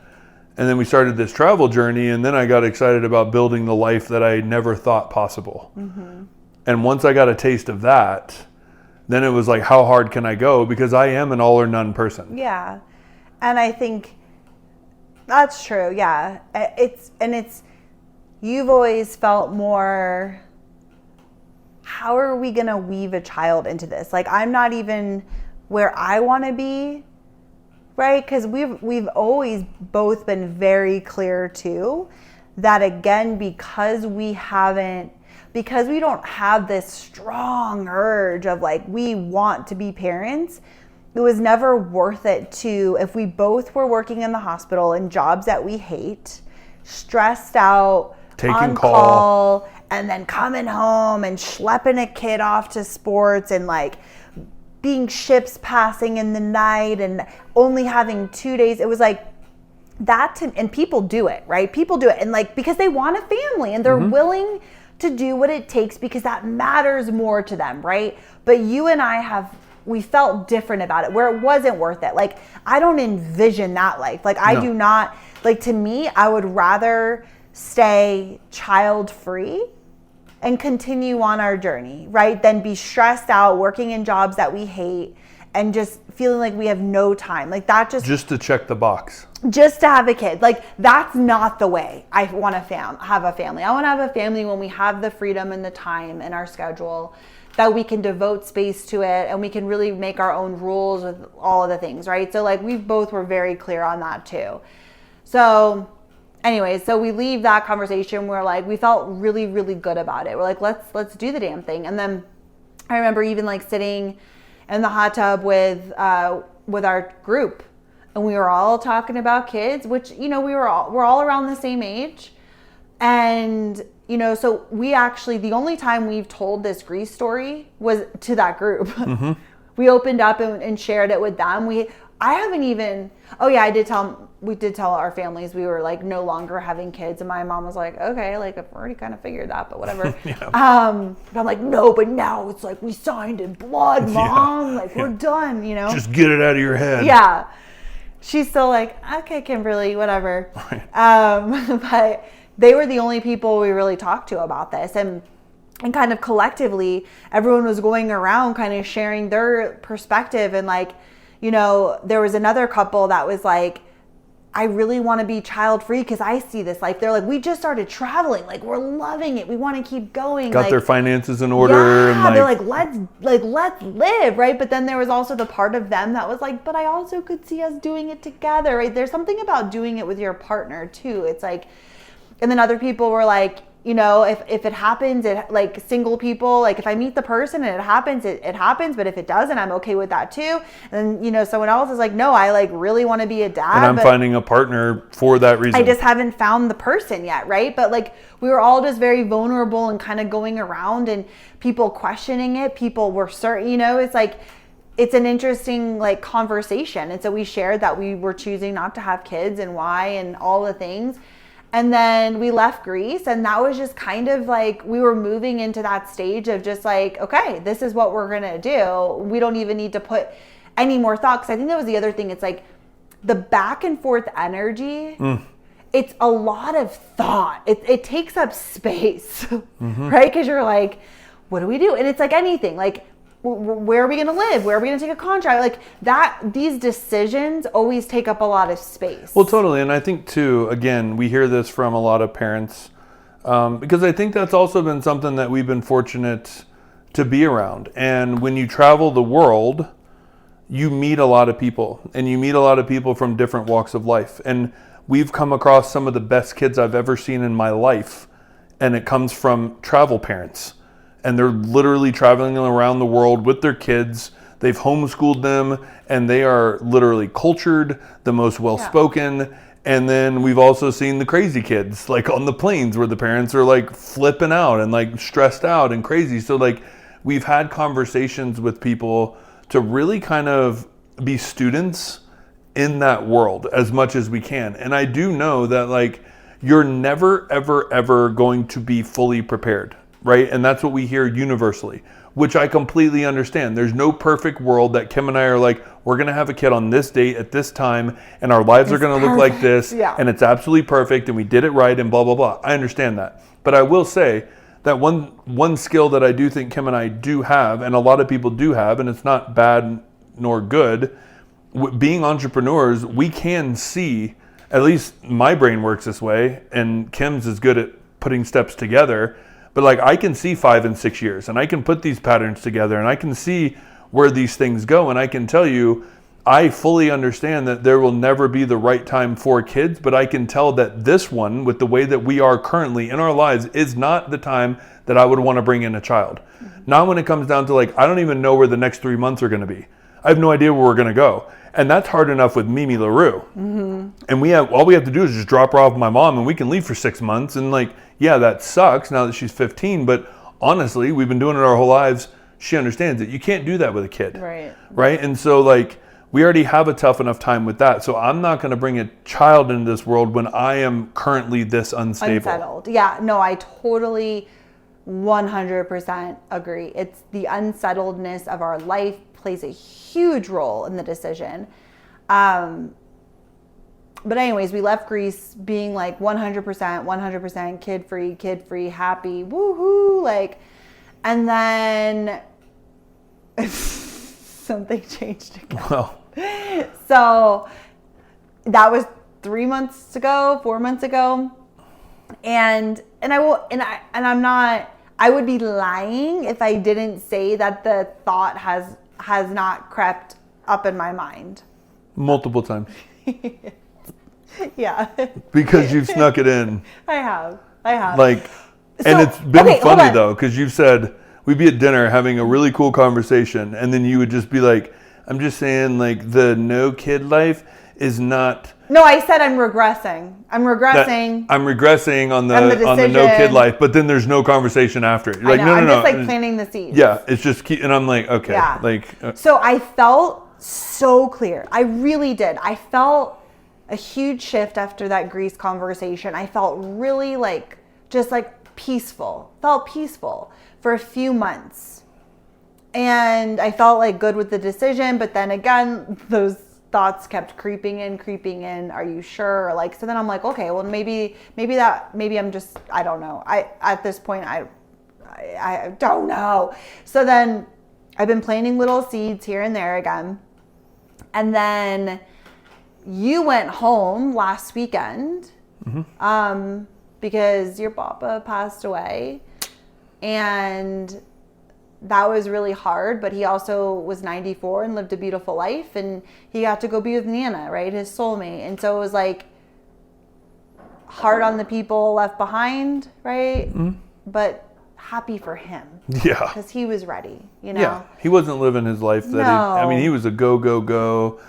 And then we started this travel journey, and then I got excited about building the life that I never thought possible. And once I got a taste of that, then it was like, how hard can I go? Because I am an all or none person. Yeah. And I think that's true. Yeah. You've always felt more, how are we going to weave a child into this? Like, I'm not even where I want to be. Right? Because we've always both been very clear too that again, because we don't have this strong urge of like, we want to be parents, it was never worth it to, if we both were working in the hospital in jobs that we hate, stressed out, taking call, and then coming home and schlepping a kid off to sports and like, being ships passing in the night and only having 2 days. It was like that and people do it, right? People do it. And like, because they want a family and they're willing to do what it takes because that matters more to them, right? But you and I we felt different about it where it wasn't worth it. Like, I don't envision that life. Like I do not, like to me, I would rather stay child free and continue on our journey, right? Than be stressed out working in jobs that we hate and just feeling like we have no time. Like that just to check the box. Just to have a kid. Like that's not the way I want to have a family. I want to have a family when we have the freedom and the time in our schedule that we can devote space to it and we can really make our own rules with all of the things, right? So like we both were very clear on that too. So anyways, so we leave that conversation. We're like, we felt really, really good about it. We're like, let's do the damn thing. And then I remember even like sitting in the hot tub with our group, and we were all talking about kids, which, you know, we're all around the same age. And so we actually, the only time we've told this Greece story was to that group. Mm-hmm. We opened up and shared it with them. I haven't even, we did tell our families we were like no longer having kids. And my mom was like, okay, like I've already kind of figured that, but whatever. But I'm like, no, but now it's like we signed in blood, Mom. Like we're done, Just get it out of your head. Yeah. She's still like, okay, Kimberly, whatever. Right. But they were the only people we really talked to about this. And kind of collectively, everyone was going around kind of sharing their perspective. And like, there was another couple that was like, I really want to be child free because I see this. Like, they're like, we just started traveling. Like, we're loving it. We want to keep going. Got their finances in order. Yeah, and they're like, let's live, right? But then there was also the part of them that was like, but I also could see us doing it together, right? There's something about doing it with your partner too. It's like, and then other people were like, if it happens, like single people, like if I meet the person and it happens, it happens. But if it doesn't, I'm okay with that too. And someone else is like, no, I like really want to be a dad. And I'm finding a partner for that reason. I just haven't found the person yet, right? But like we were all just very vulnerable and kind of going around and people questioning it. People were certain, it's like, it's an interesting like conversation. And so we shared that we were choosing not to have kids and why and all the things. And then we left Greece, and that was just kind of like we were moving into that stage of just like, okay, this is what we're going to do. We don't even need to put any more thought. Because I think that was the other thing. It's like the back and forth energy, it's a lot of thought. It takes up space, right? Because you're like, what do we do? And it's like anything, like, where are we going to live? Where are we going to take a contract? Like that, these decisions always take up a lot of space. Well, totally. And I think too, again, we hear this from a lot of parents because I think that's also been something that we've been fortunate to be around. And when you travel the world, you meet a lot of people and you meet a lot of people from different walks of life. And we've come across some of the best kids I've ever seen in my life. And it comes from travel parents. And they're literally traveling around the world with their kids. They've homeschooled them and they are literally cultured, the most well-spoken. Yeah. And then we've also seen the crazy kids like on the planes where the parents are like flipping out and like stressed out and crazy. So like we've had conversations with people to really kind of be students in that world as much as we can. And I do know that like you're never, ever, ever going to be fully prepared. Right? And that's what we hear universally, which I completely understand. There's no perfect world that Kim and I are like, we're going to have a kid on this date at this time and our lives are going to look like this and it's absolutely perfect and we did it right and blah, blah, blah. I understand that. But I will say that one skill that I do think Kim and I do have and a lot of people do have, and it's not bad nor good, being entrepreneurs, we can see, at least my brain works this way and Kim's is good at putting steps together. But like I can see 5 and 6 years and I can put these patterns together and I can see where these things go. And I can tell you, I fully understand that there will never be the right time for kids, but I can tell that this one, with the way that we are currently in our lives, is not the time that I would want to bring in a child. Not when it comes down to like, I don't even know where the next 3 months are going to be. I have no idea where we're going to go. And that's hard enough with Mimi LaRue. Mm-hmm. And all we have to do is just drop her off with my mom and we can leave for 6 months. And like, yeah, that sucks now that she's 15, but honestly, we've been doing it our whole lives. She understands it. You can't do that with a kid. Right. And so like, we already have a tough enough time with that. So I'm not going to bring a child into this world when I am currently this unstable. Unsettled. Yeah, no, I totally 100% agree. It's the unsettledness of our life plays a huge role in the decision. But anyways, we left Greece being like 100% kid-free, happy, woohoo, like, and then something changed again. Well. So that was 4 months ago. And I would be lying if I didn't say that the thought has not crept up in my mind. Multiple times. Yeah. Because you've snuck it in. I have. Like, and it's been funny though, because you've said, we'd be at dinner having a really cool conversation, and then you would just be like, I'm just saying, like, the no kid life is not. No, I said I'm regressing. I'm regressing on the no kid life, but then there's no conversation after it. You're like, I'm just like planting the seeds. Yeah, it's just and I'm like, okay, yeah. So I felt so clear. I really did. I felt a huge shift after that Greece conversation. I felt really just peaceful. Felt peaceful for a few months. And I felt good with the decision, but then again, those thoughts kept creeping in. Are you sure? So then I'm like, okay, well maybe I'm just, I don't know. At this point, I don't know. So then I've been planting little seeds here and there again. And then you went home last weekend, because your papa passed away, and that was really hard, but he also was 94 and lived a beautiful life, and he got to go be with Nana, right? His soulmate. And so it was hard on the people left behind, right? But happy for him. Yeah. Because he was ready, Yeah. He wasn't living his life he was a go,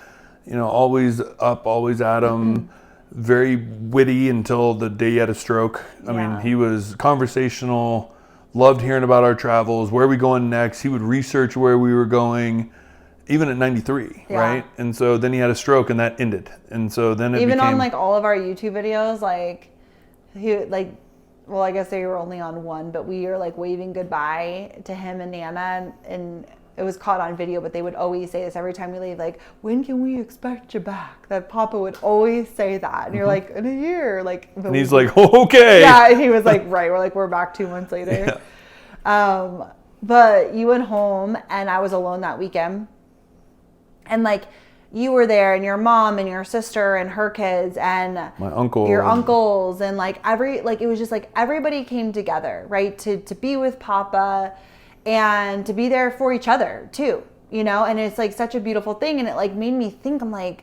always up, always at him, very witty until the day he had a stroke. I mean, he was conversational, loved hearing about our travels, where are we going next? He would research where we were going, even at 93, right? And so then he had a stroke and that ended. And so then it even became... on all of our YouTube videos, well, I guess they were only on one, but we were waving goodbye to him and Nana, and it was caught on video, but they would always say this every time we leave, when can we expect you back? That Papa would always say that. And you're in a year. And he's okay. Yeah, and he was right. We're back 2 months later. Yeah. But you went home, and I was alone that weekend. And you were there, and your mom and your sister and her kids and my uncle, your uncles, and it was just everybody came together, right? To be with Papa and to be there for each other too, and it's such a beautiful thing. And it made me think, I'm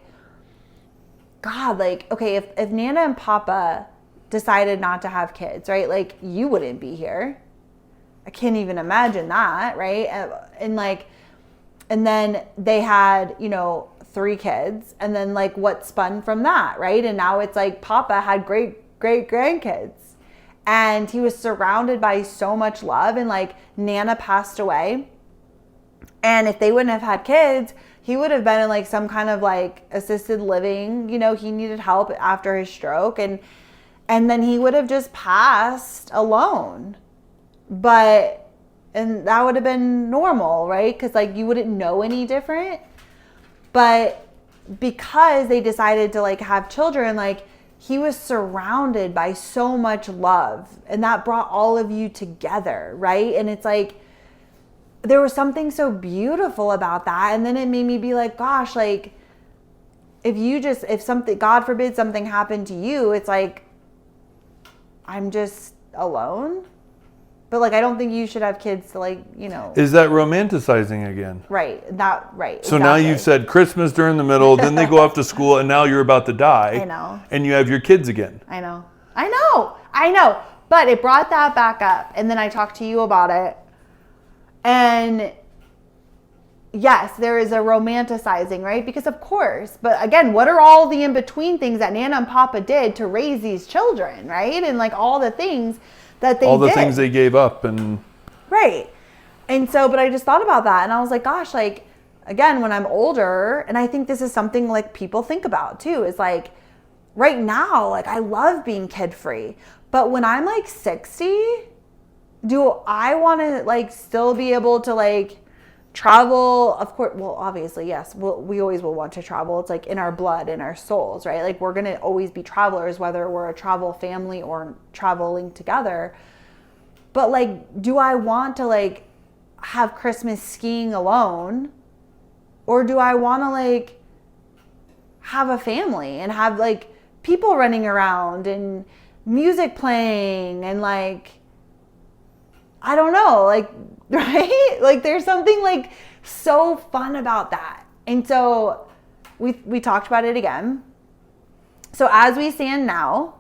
God, okay, if Nana and Papa decided not to have kids, right? You wouldn't be here. I can't even imagine that, right? And then they had, 3 kids, and then what spun from that, right? And now it's Papa had great grandkids, and he was surrounded by so much love, and Nana passed away, and if they wouldn't have had kids, he would have been in some kind of assisted living. He needed help after his stroke, and then he would have just passed alone. And that would have been normal, right? Because you wouldn't know any different. But because they decided to have children, he was surrounded by so much love, and that brought all of you together, right? And it's there was something so beautiful about that. And then it made me be gosh, if something, God forbid, something happened to you, it's I'm just alone. But I don't think you should have kids to Is that romanticizing again? Right. Right. So now you've said Christmas during the middle, then they go off to school, and now you're about to die. I know. And you have your kids again. I know. But it brought that back up, and then I talked to you about it. And yes, there is a romanticizing, right? Because of course, but again, what are all the in-between things that Nana and Papa did to raise these children, right? And all the things that they did. All the things they gave up and... Right. And so, but I just thought about that, and I was gosh, again, when I'm older, and I think this is something people think about too, is right now, I love being kid-free, but when I'm 60, do I want to still be able to travel? Of course, well, obviously, yes, we always will want to travel. It's in our blood, in our souls, right? We're going to always be travelers, whether we're a travel family or traveling together. But do I want to have Christmas skiing alone, or do I want to have a family and have people running around and music playing and I don't know, right? There's something so fun about that. And so we talked about it again. So as we stand now,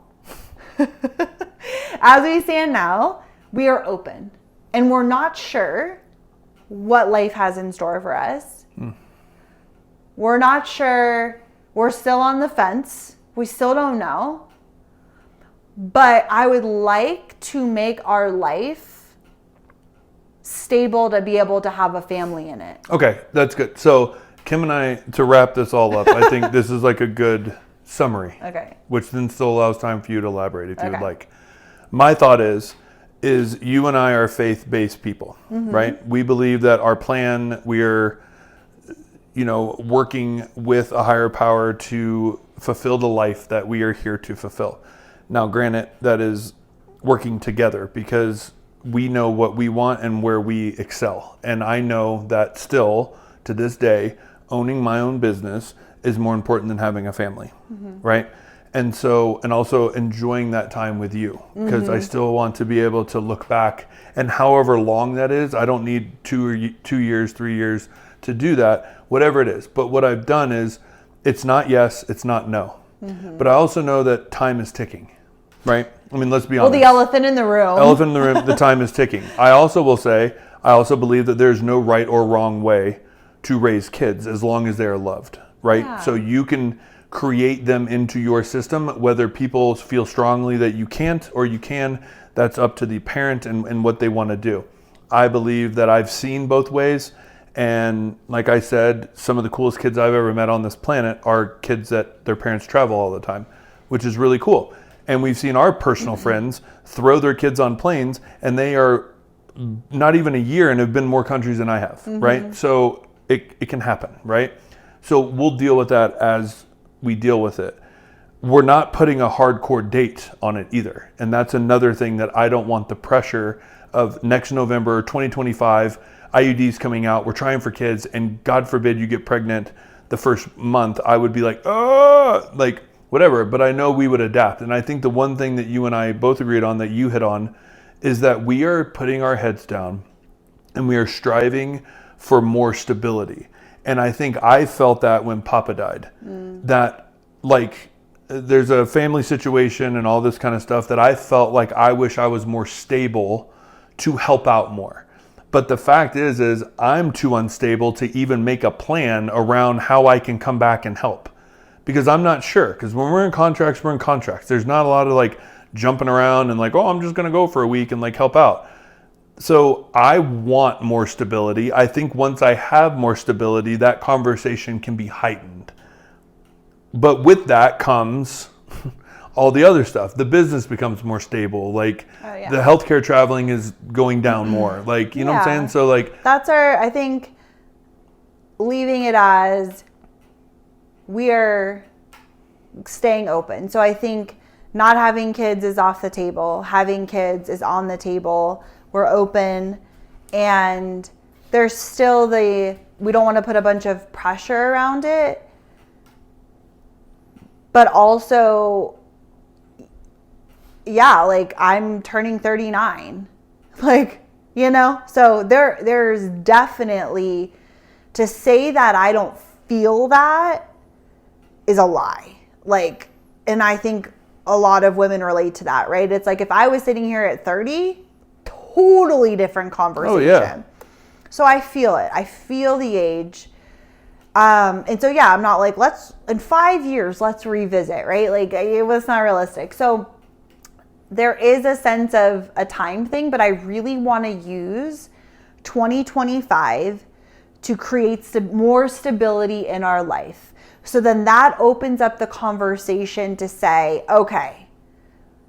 we are open, and we're not sure what life has in store for us. We're not sure We're still on the fence. We still don't know. But I would like to make our life stable to be able to have a family in it. Okay, that's good. So Kim and I, to wrap this all up, I think this is like a good summary. Okay. Which then still allows time for you to elaborate if you would like. My thought is you and I are faith-based people, right? We believe that our plan, we're, working with a higher power to fulfill the life that we are here to fulfill. Now, granted, that is working together because we know what we want and where we excel. And I know that still, to this day, owning my own business is more important than having a family, right? And so, and also enjoying that time with you, because I still want to be able to look back, and however long that is, I don't need 2 years, 3 years to do that, whatever it is. But what I've done is, it's not yes, it's not no. But I also know that time is ticking, right? I mean, let's be honest. Well, the elephant in the room. The time is ticking. I also will say, I also believe that there's no right or wrong way to raise kids as long as they are loved, right? Yeah. So you can create them into your system, whether people feel strongly that you can't or you can, that's up to the parent and what they want to do. I believe that I've seen both ways. And like I said, some of the coolest kids I've ever met on this planet are kids that their parents travel all the time, which is really cool. And we've seen our personal friends throw their kids on planes, and they are not even a year and have been more countries than I have, right? So it can happen, right? So we'll deal with that as we deal with it. We're not putting a hardcore date on it either. And that's another thing that I don't want the pressure of next November, 2025, IUDs coming out, we're trying for kids, and God forbid you get pregnant the first month. I would be like, whatever, but I know we would adapt. And I think the one thing that you and I both agreed on, that you hit on, is that we are putting our heads down and we are striving for more stability. And I think I felt that when Papa died, that there's a family situation and all this kind of stuff that I felt like I wish I was more stable to help out more. But the fact is I'm too unstable to even make a plan around how I can come back and help. Because I'm not sure. Because when we're in contracts, we're in contracts. There's not a lot of jumping around and I'm just going to go for a week and help out. So I want more stability. I think once I have more stability, that conversation can be heightened. But with that comes all the other stuff. The business becomes more stable. The healthcare traveling is going down more. You know what I'm saying? So that's I think, leaving it as we are staying open. So I think not having kids is off the table. Having kids is on the table. We're open, and there's still we don't want to put a bunch of pressure around it, but also, I'm turning 39, so there's definitely, to say that I don't feel that is a lie. And I think a lot of women relate to that, right? It's if I was sitting here at 30, totally different conversation. Oh, yeah. So I feel it. I feel the age. And so, I'm not in 5 years, let's revisit, right? It was not realistic. So there is a sense of a time thing, but I really want to use 2025 to create more stability in our life. So then that opens up the conversation to say, okay,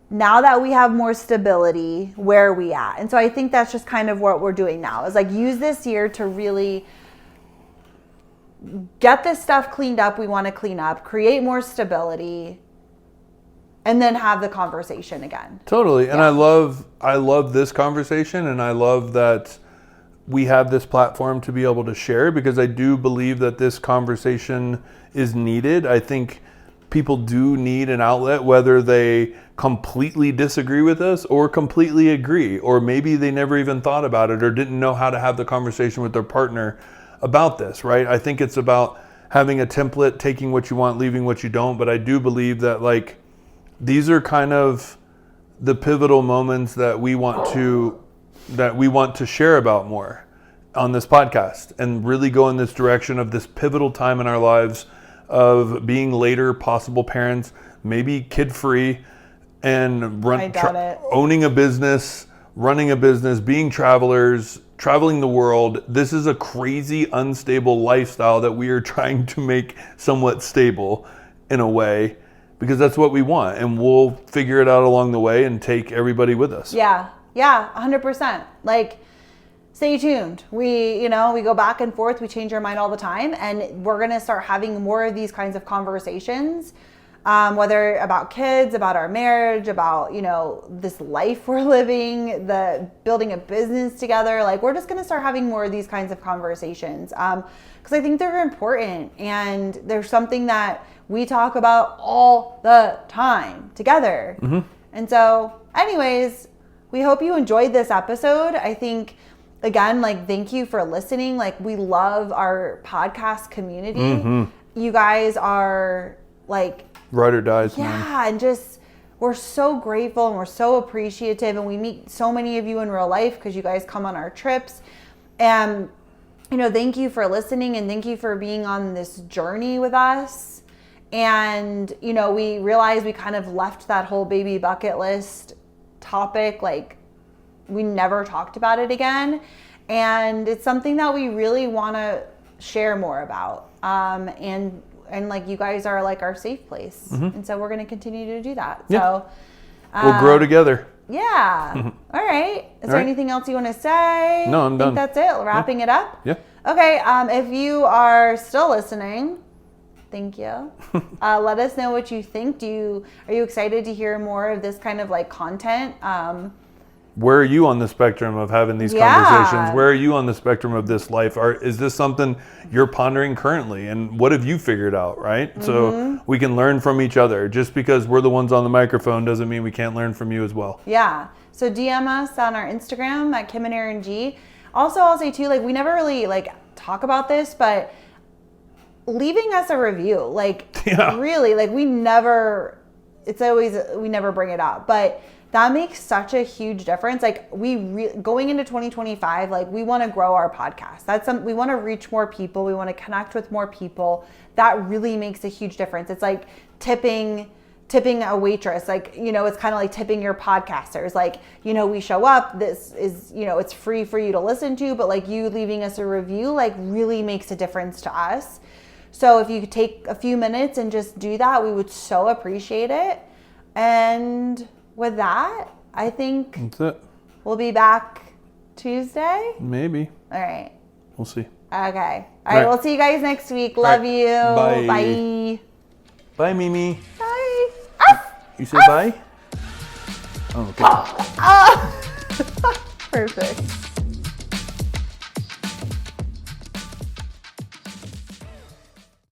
now that we have more stability, where are we at? And so I think that's just kind of what we're doing now, is use this year to really get this stuff cleaned up we want to clean up, create more stability, and then have the conversation again. Totally. And I love this conversation, and I love that we have this platform to be able to share, because I do believe that this conversation is needed. I think people do need an outlet, whether they completely disagree with us or completely agree, or maybe they never even thought about it or didn't know how to have the conversation with their partner about this, right? I think it's about having a template, taking what you want, leaving what you don't. But I do believe that these are kind of the pivotal moments that we want to share about more on this podcast, and really go in this direction of this pivotal time in our lives of being later possible parents, maybe kid-free, and owning a business, running a business, being travelers, traveling the world. This is a crazy, unstable lifestyle that we are trying to make somewhat stable in a way, because that's what we want. And we'll figure it out along the way and take everybody with us. Yeah, 100%. Like, stay tuned. We go back and forth. We change our mind all the time. And we're going to start having more of these kinds of conversations, whether about kids, about our marriage, about, this life we're living, the building a business together. Like, we're just going to start having more of these kinds of conversations, because I think they're important. And there's something that we talk about all the time together. Mm-hmm. And so anyways, we hope you enjoyed this episode. I think, again, like, thank you for listening. Like, we love our podcast community. Mm-hmm. You guys are like ride or dies, man. Yeah, and just, we're so grateful and we're so appreciative, and we meet so many of you in real life because you guys come on our trips. And, thank you for listening, and thank you for being on this journey with us. And, we realized we kind of left that whole baby bucket list topic, like, we never talked about it again. And it's something that we really want to share more about. And like, you guys are like our safe place. Mm-hmm. And so we're going to continue to do that. Yeah. So we'll grow together. Yeah. Mm-hmm. All right. Is there anything else you want to say? No, I'm done. I think that's it. Wrapping it up. Yeah. Okay. If you are still listening, thank you. Let us know what you think. Are you excited to hear more of this kind of like content? Where are you on the spectrum of having these conversations? Where are you on the spectrum of this life? Is this something you're pondering currently? And what have you figured out, right? Mm-hmm. So we can learn from each other. Just because we're the ones on the microphone doesn't mean we can't learn from you as well. Yeah. So DM us on our Instagram at Kim and Aaron G. Also, I'll say too, like, we never really like talk about this, but leaving us a review, really, like, we never bring it up, but that makes such a huge difference. Like, going into 2025, like, we want to grow our podcast. We want to reach more people. We want to connect with more people. That really makes a huge difference. It's like tipping a waitress. Like, it's kind of like tipping your podcasters. Like, we show up, this is, it's free for you to listen to, but like, you leaving us a review, like, really makes a difference to us. So if you could take a few minutes and just do that, we would so appreciate it. And with that, I think that's it. We'll be back Tuesday? Maybe. All right. We'll see. Okay. All right. We'll see you guys next week. Love you. Bye. Bye. Bye, Mimi. Bye. You say bye? Oh, okay. Perfect.